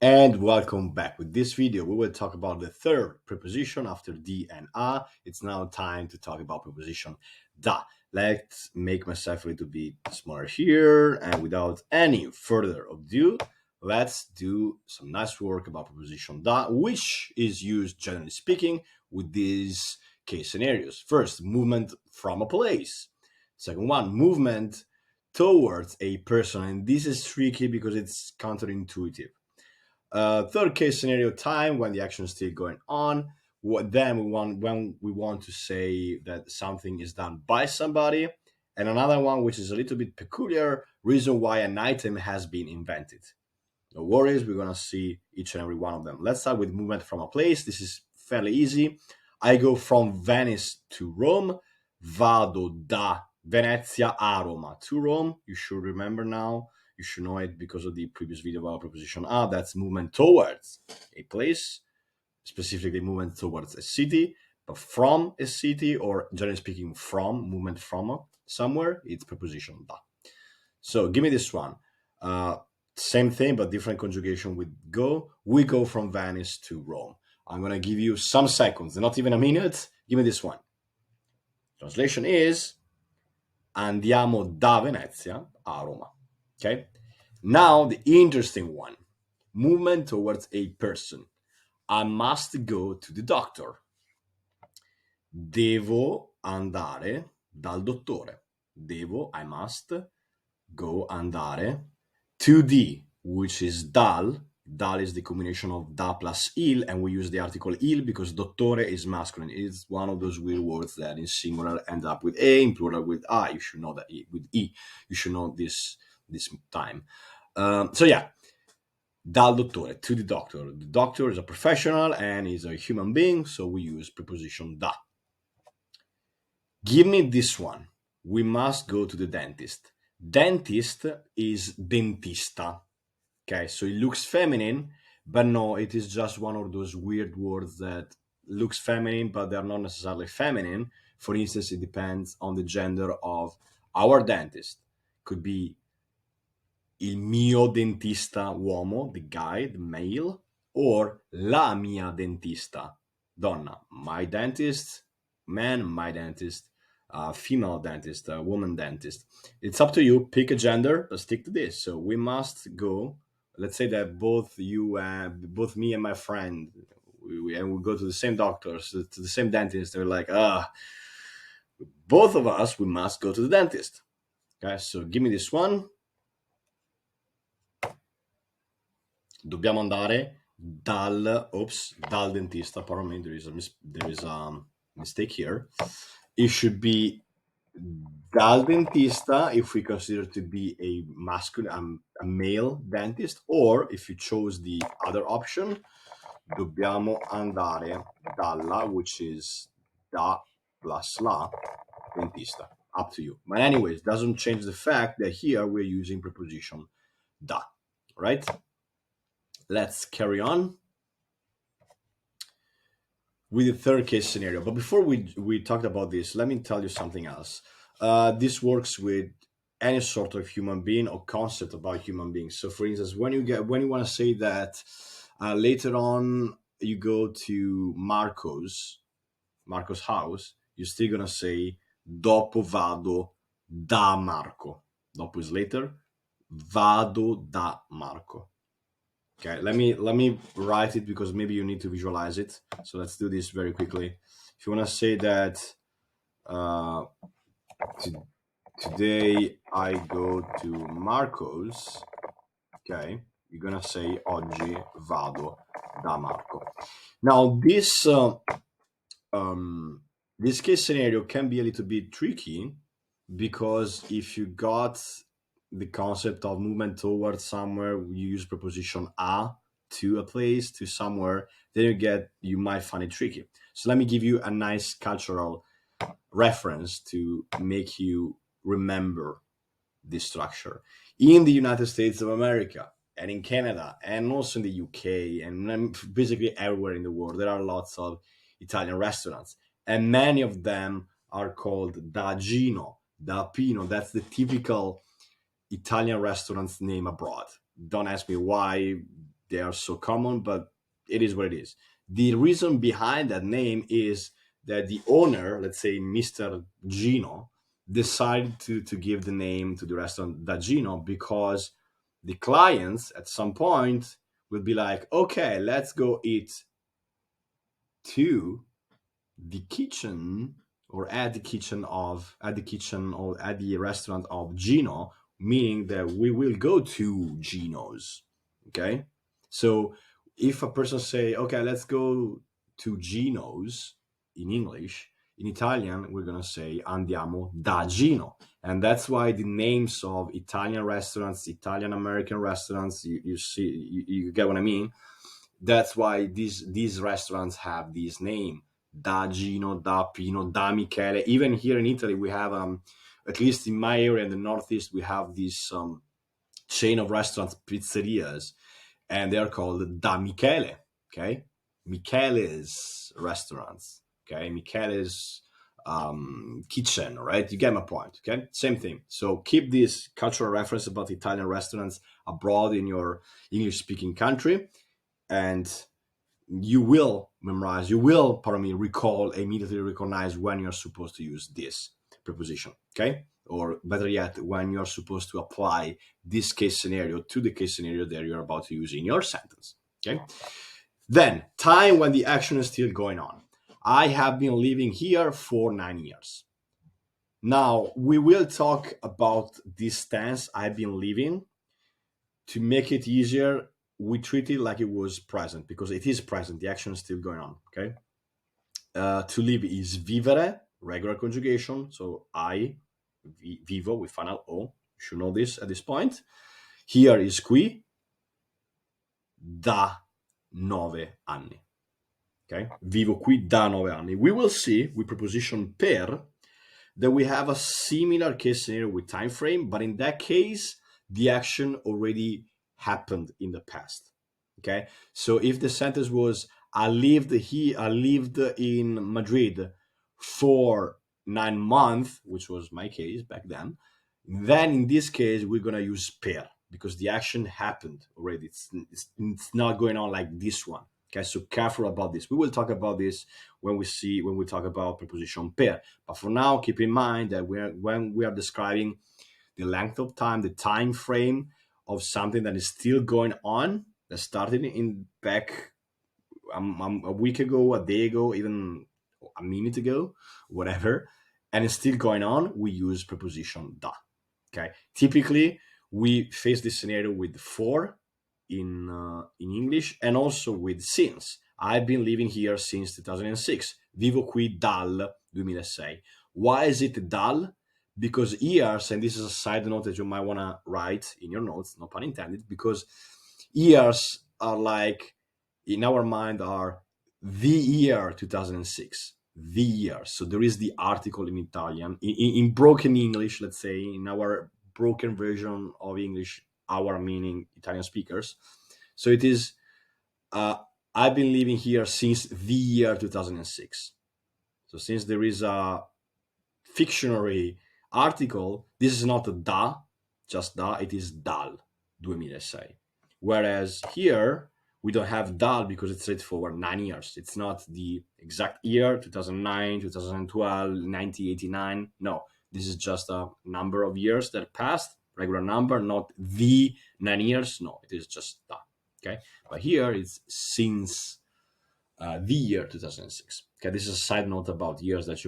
And welcome back. With this video, we will talk about the third preposition after D and A. It's now time to talk about preposition da. Let's make myself a little bit smaller here. And without any further ado, let's do some nice work about preposition da, which is used, generally speaking, with these case scenarios. First, movement from a place. Second one, movement towards a person. And this is tricky because it's counterintuitive. Third case scenario, time when the action is still going on. What then we want when we want to say that something is done by somebody, and another one which is a little bit peculiar, reason why an item has been invented. No worries, we're gonna see each and every one of them. Let's start with movement from a place. This is fairly easy. I go from Venice to Rome. Vado da Venezia a Roma to Rome. You should remember now. You should know it because of the previous video about preposition a. That's movement towards a place, specifically movement towards a city. But from a city, or generally speaking, from movement from somewhere, it's preposition da. So give me this one. Same thing, but different conjugation with go. We go from Venice to Rome. I'm going to give you some seconds, not even a minute. Give me this one. Translation is andiamo da Venezia a Roma. Okay. Now the interesting one. Movement towards a person. I must go to the doctor. Devo andare dal dottore. I must go, andare, to the, which is dal. Dal is the combination of da plus il, and we use the article il because dottore is masculine. It's one of those weird words that in singular end up with a, in plural with I. You should know that with e. You should know this time. So yeah, dal dottore, to the doctor. The doctor is a professional and is a human being, so we use preposition da. Give me this one. We must go to the dentist. Dentist is dentista. Okay, so it looks feminine, but no, it is just one of those weird words that looks feminine, but they're not necessarily feminine. For instance, it depends on the gender of our dentist. Could be il mio dentista uomo, the guy, the male, or la mia dentista, donna. My dentist, man, my dentist, female dentist, woman dentist. It's up to you. Pick a gender, but stick to this. So we must go. Let's say that both me and my friend, we go to the same doctors, to the same dentist. They're like, both of us, we must go to the dentist. Okay, so give me this one. Dobbiamo andare dal dentista. Pardon me, there is a mistake here. It should be dal dentista if we consider to be a masculine, a male dentist, or if you chose the other option, dobbiamo andare dalla, which is da plus la dentista. Up to you. But anyways, doesn't change the fact that here we're using preposition da, right? Let's carry on with the third case scenario. But before we talked about this, let me tell you something else. This works with any sort of human being or concept about human beings. So, for instance, when you want to say that later on you go to Marco's house, you're still gonna say dopo vado da Marco. Dopo is later. Vado da Marco. Okay, let me write it because maybe you need to visualize it. So let's do this very quickly. If you want to say that today I go to Marco's, okay, you're gonna say oggi vado da Marco. Now this case scenario can be a little bit tricky because if you got the concept of movement towards somewhere, you use preposition a to a place, to somewhere, then you might find it tricky. So let me give you a nice cultural reference to make you remember this structure. In the United States of America and in Canada and also in the UK and basically everywhere in the world, there are lots of Italian restaurants, and many of them are called da Gino, da Pino. That's the typical Italian restaurant's name abroad. Don't ask me why. they are so common, but it is what it is. The reason behind that name is that the owner, let's say Mr. Gino, decided to give the name to the restaurant Da Gino because the clients at some point will be like, okay, let's go eat to the kitchen or at the kitchen or at the restaurant of Gino, meaning that we will go to Gino's. Okay, so if a person say, okay, let's go to Gino's in English, in Italian we're gonna say andiamo da Gino, and that's why the names of Italian restaurants, Italian American restaurants, you see, you get what I mean. That's why these restaurants have this name: Da Gino, Da Pino, Da Michele. Even here in Italy, we have at least in my area in the Northeast, we have this chain of restaurants, pizzerias, and they are called Da Michele. Okay, Michele's restaurants. Okay, Michele's kitchen. Right, you get my point. Okay, same thing. So keep this cultural reference about Italian restaurants abroad in your English-speaking country, and you will memorize, recall, immediately recognize when you're supposed to use this preposition. Okay, or better yet, when you're supposed to apply this case scenario to the case scenario that you're about to use in your sentence. Okay, then time when the action is still going on. I have been living here for 9 years. Now we will talk about this tense, I've been living. To make it easier, we treat it like it was present because it is present. The action is still going on. Okay. To live is vivere, regular conjugation. So vivo with final o. You should know this at this point. Here is qui da 9 anni. Okay. Vivo qui da 9 anni. We will see with preposition per that we have a similar case scenario with time frame, but in that case, the action already happened in the past. Okay, so if the sentence was I lived in Madrid for 9 months, which was my case back then in this case we're gonna use per because the action happened already. It's not going on like this one. Okay, so careful about this. We will talk about this when we talk about preposition per. But for now, keep in mind that when we are describing the length of time, the time frame of something that is still going on, that started in back a week ago, a day ago, even a minute ago, whatever, and it's still going on, we use preposition da. Okay, typically we face this scenario with for in English, and also with since. I've been living here since 2006. Vivo qui dal 2006. Why is it dal? Because years, and this is a side note that you might want to write in your notes, no pun intended, because years are like, in our mind, are the year 2006. The year. So there is the article in Italian. In broken English, let's say, in our broken version of English, our meaning Italian speakers. So it is, I've been living here since the year 2006. So since there is a fictionary article, this is not a da, just da, it is dal 2006. Whereas here, we don't have dal because it's straightforward, 9 years. It's not the exact year, 2009, 2012, 1989. No, this is just a number of years that passed, regular number, not the 9 years. No, it is just that. Okay, but here it's since the year 2006. Okay, this is a side note about years that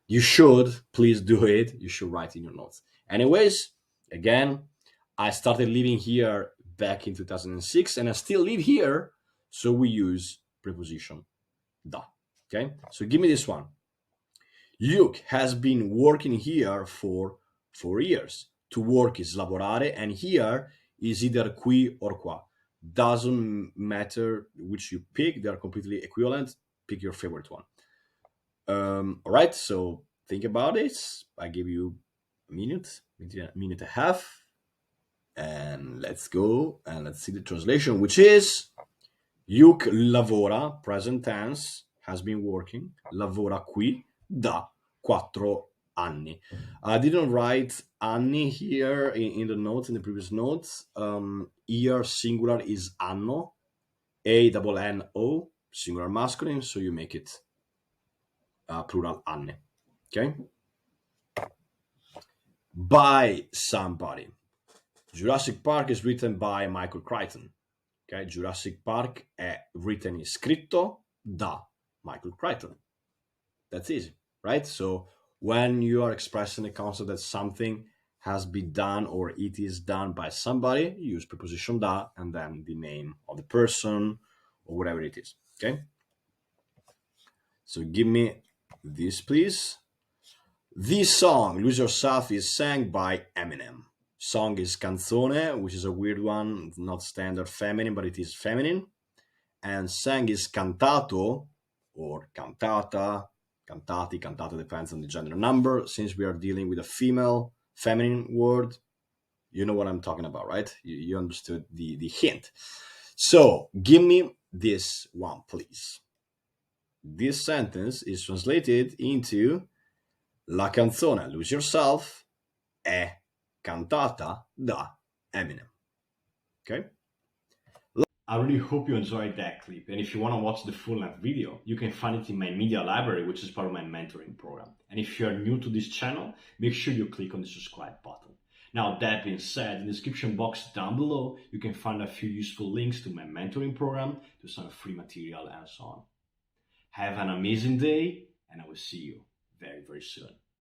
you should please do it. You should write in your notes. Anyways, again, I started living here back in 2006 and I still live here. So we use preposition da. Okay, so give me this one. Luke has been working here for 4 years. To work is lavorare, and here is either qui or qua. Doesn't matter which you pick, they are completely equivalent. Pick your favorite one. All right, so think about it. I give you a minute and a half, and let's go and let's see the translation, which is Luke lavora, present tense, has been working, lavora qui da 4 anni. I didn't write anni here in the notes, in the previous notes. Here singular is anno, A-N-N-O, singular masculine, so you make it plural anni. Okay? By somebody. Jurassic Park is written by Michael Crichton. Okay? Jurassic Park è written, scritto da Michael Crichton. That's easy, right? So when you are expressing the concept that something has been done or it is done by somebody, you use preposition da and then the name of the person or whatever it is. Okay? So give me this, please. This song, Lose Yourself, is sang by Eminem. Song is canzone, which is a weird one, not standard feminine, but it is feminine. And sang is cantato or cantata, cantati, cantata depends on the gender number. Since we are dealing with a female, feminine word, you know what I'm talking about, right? You understood the hint. So give me this one, please. This sentence is translated into La canzone Lose Yourself è cantata da Eminem. Okay? I really hope you enjoyed that clip, and if you want to watch the full-length video, you can find it in my media library, which is part of my mentoring program. And if you are new to this channel, make sure you click on the subscribe button. Now, that being said, in the description box down below, you can find a few useful links to my mentoring program, to some free material, and so on. Have an amazing day, and I will see you very, very soon.